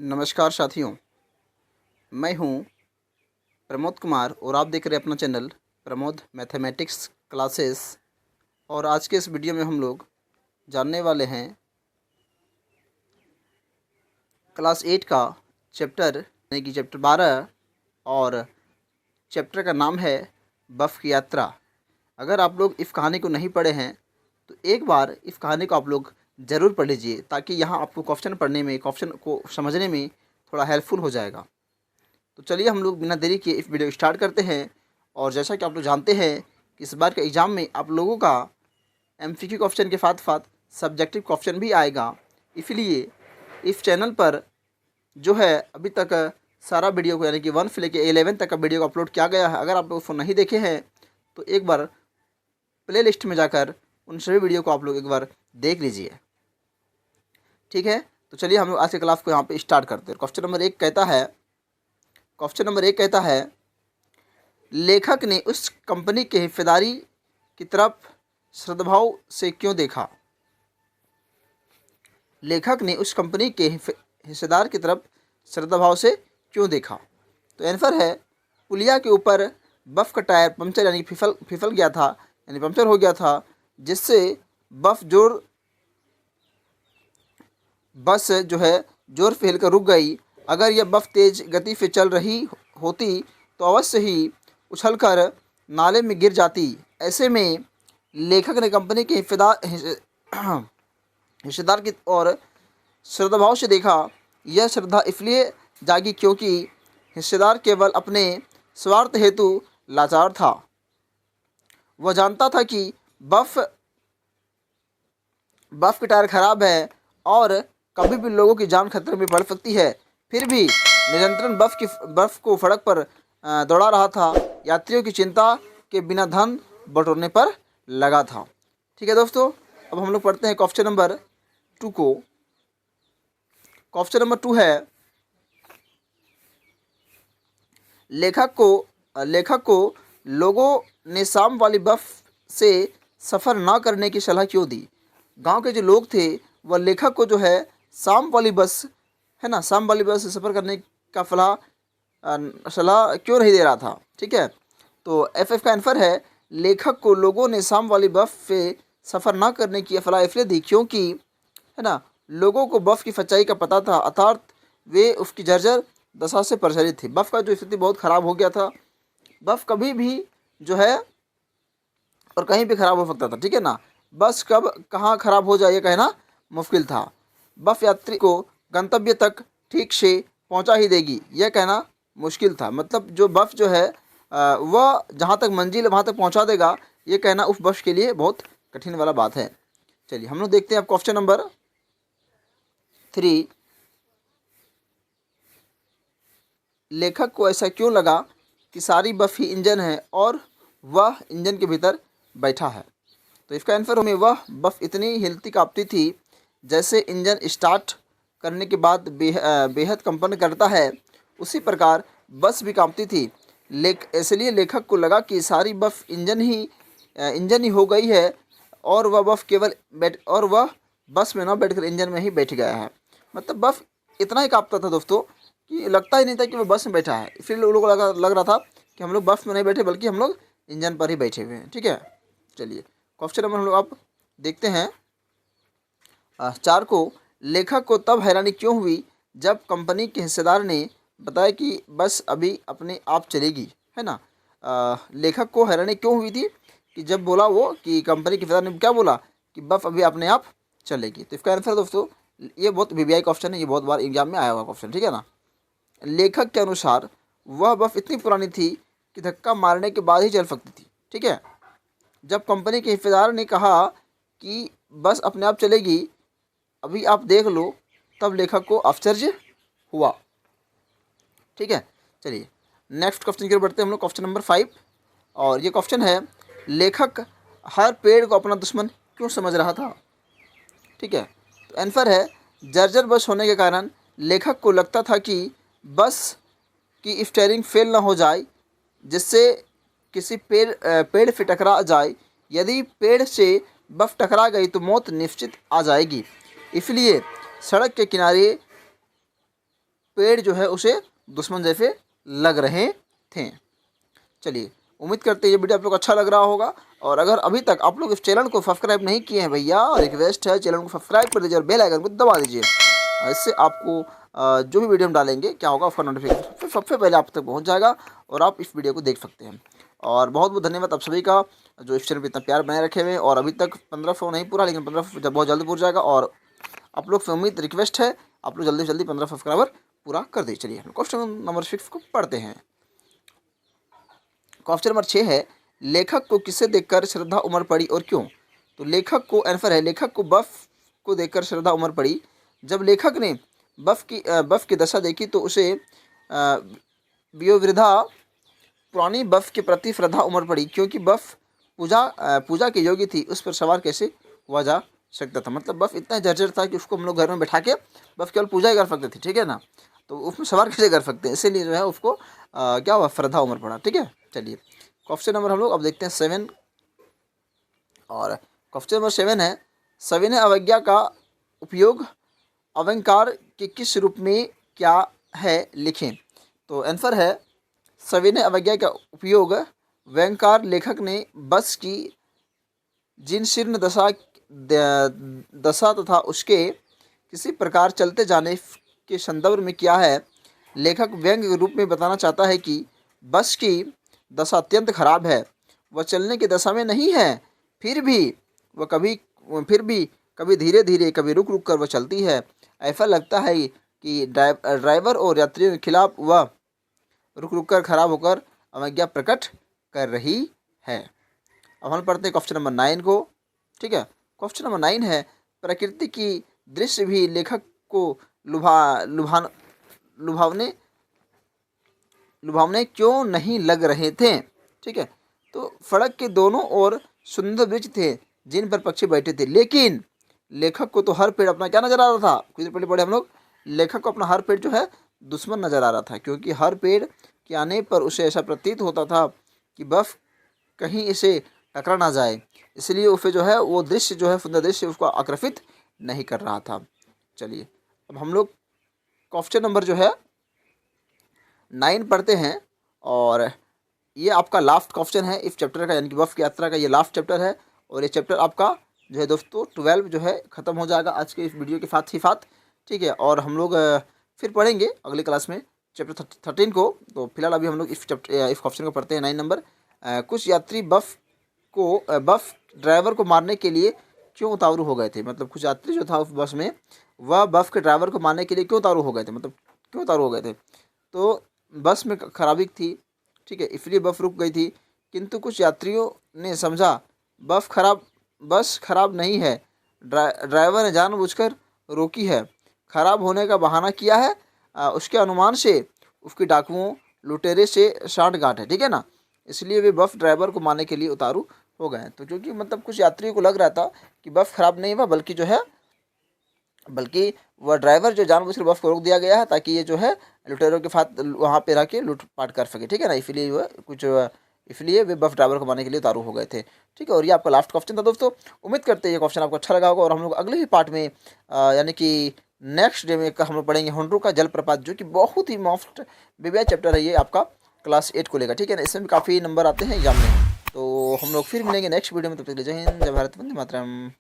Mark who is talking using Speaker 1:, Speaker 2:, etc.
Speaker 1: नमस्कार साथियों, मैं हूं प्रमोद कुमार और आप देख रहे हैं अपना चैनल प्रमोद मैथमेटिक्स क्लासेस। और आज के इस वीडियो में हम लोग जानने वाले हैं क्लास 8 का चैप्टर यानी कि चैप्टर 12 और चैप्टर का नाम है बफ की यात्रा। अगर आप लोग इस कहानी को नहीं पढ़े हैं तो एक बार इस कहानी को आप लोग ज़रूर पढ़ लीजिए, ताकि यहाँ आपको क्वेश्चन पढ़ने में, क्वेश्चन को समझने में थोड़ा हेल्पफुल हो जाएगा। तो चलिए हम लोग बिना देरी के इस वीडियो स्टार्ट करते हैं। और जैसा कि आप लोग जानते हैं कि इस बार के एग्ज़ाम में आप लोगों का एमसीक्यू क्वेश्चन के साथ साथ सब्जेक्टिव क्वेश्चन भी आएगा। इसलिए इस चैनल पर जो है अभी तक सारा वीडियो को यानी कि 1 से लेकर 11 तक का वीडियो को अपलोड किया गया है। अगर आप लोग उसको नहीं देखे हैं तो एक बार प्ले लिस्ट में जाकर उन सभी वीडियो को आप लोग एक बार देख लीजिए, ठीक है। तो चलिए हम लोग आज के क्लास को यहाँ पे स्टार्ट करते हैं। क्वेश्चन नंबर एक कहता है लेखक ने उस कंपनी के हिस्सेदारी की तरफ श्रद्धाभाव से क्यों देखा। लेखक ने उस कंपनी के हिस्सेदार की तरफ श्रद्धाभाव से क्यों देखा। तो आंसर है, पुलिया के ऊपर बफ का टायर पंचर यानी फिसल गया था, यानी पंचर हो गया था, जिससे बस जो है जोर से हिलकर रुक गई। अगर यह बफ तेज गति से चल रही होती तो अवश्य ही उछलकर नाले में गिर जाती। ऐसे में लेखक ने कंपनी के हिस्सेदार की ओर श्रद्धाभाव से देखा। यह श्रद्धा इसलिए जागी क्योंकि हिस्सेदार केवल अपने स्वार्थ हेतु लाचार था। वह जानता था कि बफ की टायर खराब है और कभी भी लोगों की जान खतरे में पड़ सकती है। फिर भी निरंतर बर्फ को सड़क पर दौड़ा रहा था। यात्रियों की चिंता के बिना धन बटोरने पर लगा था। ठीक है दोस्तों, अब हम लोग पढ़ते हैं क्वेश्चन नंबर 2 को। क्वेश्चन नंबर 2 है, लेखक को लोगों ने शाम वाली बस से सफ़र ना करने की सलाह क्यों दी। गांव के जो लोग थे वह लेखक को जो है शाम वाली बस से सफ़र करने का सलाह क्यों नहीं दे रहा था। ठीक है, तो एफ का आंसर है, लेखक को लोगों ने शाम वाली बस से सफ़र ना करने की सलाह इसलिए दी क्योंकि लोगों को बफ की सच्चाई का पता था, अर्थात वे उसकी जर्जर दशा से परेशानित थी। बफ का जो स्थिति बहुत ख़राब हो गया था। बफ कभी भी जो है और कहीं भी ख़राब हो सकता था, ठीक है ना। बस कब कहाँ ख़राब हो जाए ये कहना मुश्किल था। बफ यात्री को गंतव्य तक ठीक से पहुंचा ही देगी यह कहना मुश्किल था। मतलब जो बफ जो है वह जहां तक मंजिल वहां तक पहुंचा देगा ये कहना उस बफ के लिए बहुत कठिन वाला बात है। चलिए हम लोग देखते हैं अब क्वेश्चन नंबर 3। लेखक को ऐसा क्यों लगा कि सारी बफ ही इंजन है और वह इंजन के भीतर बैठा है। तो इसका आंसर हमें, वह बफ इतनी हिलती काँपती थी जैसे इंजन स्टार्ट करने के बाद बेहद कंपन करता है, उसी प्रकार बस भी काँपती थी। इसलिए लेखक को लगा कि सारी बफ इंजन ही हो गई है और वह बस में ना बैठकर इंजन में ही बैठ गया है। मतलब बफ इतना ही काँपता था दोस्तों कि लगता ही नहीं था कि वो बस में बैठा है। इसलिए लोगों को लग रहा था कि हम लोग बस में नहीं बैठे बल्कि हम लोग इंजन पर ही बैठे हुए हैं। ठीक है, चलिए क्वेश्चन नंबर हम लोग अब देखते हैं 4 को। लेखक को तब हैरानी क्यों हुई जब कंपनी के हिस्सेदार ने बताया कि बस अभी अपने आप चलेगी, है ना। लेखक को हैरानी क्यों हुई थी कि जब बोला वो कि कंपनी के हिस्सेदार ने क्या बोला कि बस अभी अपने आप चलेगी। तो इसका आंसर दोस्तों, ये बहुत वीवीआई क्वेश्चन है, ये बहुत बार एग्जाम में आया हुआ क्वेश्चन, ठीक है ना। लेखक के अनुसार वह बस इतनी पुरानी थी कि धक्का मारने के बाद ही चल सकती थी। ठीक है, जब कंपनी के हिस्सेदार ने कहा कि बस अपने आप चलेगी, अभी आप देख लो, तब लेखक को आश्चर्य हुआ। ठीक है, चलिए नेक्स्ट क्वेश्चन की ओर बढ़ते हैं हम लोग। क्वेश्चन नंबर 5 और ये क्वेश्चन है, लेखक हर पेड़ को अपना दुश्मन क्यों समझ रहा था। ठीक है, तो आंसर है, जर्जर बस होने के कारण लेखक को लगता था कि बस की स्टीयरिंग फेल ना हो जाए, जिससे किसी पेड़ से टकरा जाए। यदि पेड़ से बस टकरा गई तो मौत निश्चित आ जाएगी। इसलिए सड़क के किनारे पेड़ जो है उसे दुश्मन जैसे लग रहे थे। चलिए, उम्मीद करते हैं ये वीडियो आप लोग को अच्छा लग रहा होगा। और अगर अभी तक आप लोग इस चैनल को सब्सक्राइब नहीं किए हैं भैया, रिक्वेस्ट है चैनल को सब्सक्राइब कर दीजिए और बेल आइकन को दबा दीजिए। इससे आपको जो भी वीडियो हम डालेंगे क्या होगा, उसका नोटिफिकेशन सबसे पहले आप तक पहुंच जाएगा और आप इस वीडियो को देख सकते हैं। और बहुत बहुत धन्यवाद आप सभी का जो इस चैनल पर इतना प्यार बनाए रखे हुए हैं। और अभी तक 1500 नहीं पूरा, लेकिन 1500 जब बहुत जल्दी पूरा जाएगा। और आप लोग से उम्मीद रिक्वेस्ट है आप लोग जल्दी से जल्दी 15 सब्सक्राइबर पूरा कर दीजिए। चलिए हम क्वेश्चन नंबर 6 को पढ़ते हैं। क्वेश्चन नंबर 6 है, लेखक को किसे देखकर श्रद्धा उमड़ पड़ी और क्यों? तो लेखक को आंसर है, लेखक को बफ को देखकर श्रद्धा उमड़ पड़ी। जब लेखक ने बफ की दशा देखी तो उसे वियोवृद्धा पुरानी बफ के प्रति श्रद्धा उमड़ पड़ी, क्योंकि बफ पूजा के योग्य थी, उस पर सवार कैसे हुआ जा सकता था। मतलब बफ इतना जर्जर था कि उसको हम लोग घर में बैठा के बफ केवल पूजा ही कर सकते थे, ठीक है ना। तो उसमें सवार कैसे कर सकते हैं, इसीलिए जो है उसको क्या हुआ, श्रद्धा उमड़ पड़ा, ठीक है। चलिए क्वेश्चन नंबर हम लोग अब देखते हैं 7। और क्वेश्चन नंबर 7 है, सविनय अवज्ञा का उपयोग अलंकार के किस रूप में क्या है, लिखें। तो आंसर है, सविनय अवज्ञा का उपयोग व्यंग्यकार लेखक ने बस की जिन शीर्ण दशा तथा उसके किसी प्रकार चलते जाने के संदर्भ में किया है। लेखक व्यंग्य के रूप में बताना चाहता है कि बस की दशा अत्यंत खराब है, वह चलने की दशा में नहीं है, फिर भी कभी धीरे धीरे कभी रुक रुक कर वह चलती है। ऐसा लगता है कि ड्राइवर और यात्रियों के खिलाफ वह रुक रुक कर खराब होकर अवज्ञा प्रकट कर रही है। अब हम पढ़ते हैं क्वेश्चन नंबर 9 को, ठीक है। क्वेश्चन नंबर 9 है, प्रकृति की दृश्य भी लेखक को लुभावने क्यों नहीं लग रहे थे, ठीक है। तो सड़क के दोनों ओर सुंदर वृक्ष थे जिन पर पक्षी बैठे थे, लेकिन लेखक को तो हर पेड़ अपना क्या नजर आ रहा था, कुछ देर पहले पढ़े हम लोग, लेखक को अपना हर पेड़ जो है दुश्मन नजर आ रहा था, क्योंकि हर पेड़ के आने पर उसे ऐसा प्रतीत होता था कि बफ कहीं इसे टकरा ना जाए, इसलिए उसे जो है वो दृश्य जो है सुंदर दृश्य उसको आकर्षित नहीं कर रहा था। चलिए अब हम लोग क्वेश्चन नंबर जो है 9 पढ़ते हैं। और ये आपका लास्ट क्वेश्चन है इस चैप्टर का, यानी कि बफ की यात्रा का ये लास्ट चैप्टर है। और ये चैप्टर आपका जो है दोस्तों 12 जो है ख़त्म हो जाएगा आज के इस वीडियो के साथ ही साथ, ठीक है। और हम लोग फिर पढ़ेंगे अगली क्लास में चैप्टर 13 को। तो फिलहाल अभी हम लोग इस क्वेश्चन को पढ़ते हैं 9 नंबर। कुछ यात्री बफ ड्राइवर को मारने के लिए क्यों उतारू हो गए थे। मतलब कुछ यात्री जो था उस बस में वह बफ के ड्राइवर को मारने के लिए क्यों उतारू हो गए थे, मतलब क्यों उतारू हो गए थे। तो बस में खराबी थी, ठीक है, इसलिए बस रुक गई थी। किंतु कुछ यात्रियों ने समझा बस खराब नहीं है, ड्राइवर ने जानबूझकर रोकी है, खराब होने का बहाना किया है, उसके अनुमान से उसकी डाकुओं लुटेरे से सांठगांठ है, ठीक है ना, इसलिए वे बस ड्राइवर को मारने के लिए उतारू हो गए। तो क्योंकि मतलब कुछ यात्रियों को लग रहा था कि बस खराब नहीं हुआ, बल्कि वह ड्राइवर जो जानबूझकर बस को रोक दिया गया है ताकि ये जो है लुटेरों के साथ वहाँ पे रह के लूटपाट कर सके, ठीक है ना, इसलिए वे बस ड्राइवर को मारने के लिए उतारू हो गए थे, ठीक है। और ये आपका लास्ट क्वेश्चन था दोस्तों। उम्मीद करते हैं ये क्वेश्चन आपको अच्छा लगा होगा। और हम लोग अगले ही पार्ट में यानी कि नेक्स्ट डे में हम लोग पढ़ेंगे हुंड्रू का जलप्रपात, जो कि बहुत ही मोस्ट बेबी चैप्टर है ये आपका क्लास 8 को लेकर, ठीक है ना। इसमें भी काफ़ी नंबर आते हैं एग्जाम में। तो हम लोग फिर मिलेंगे नेक्स्ट वीडियो में, तब तक जय हिंद, जय भारत, वंदे मातरम।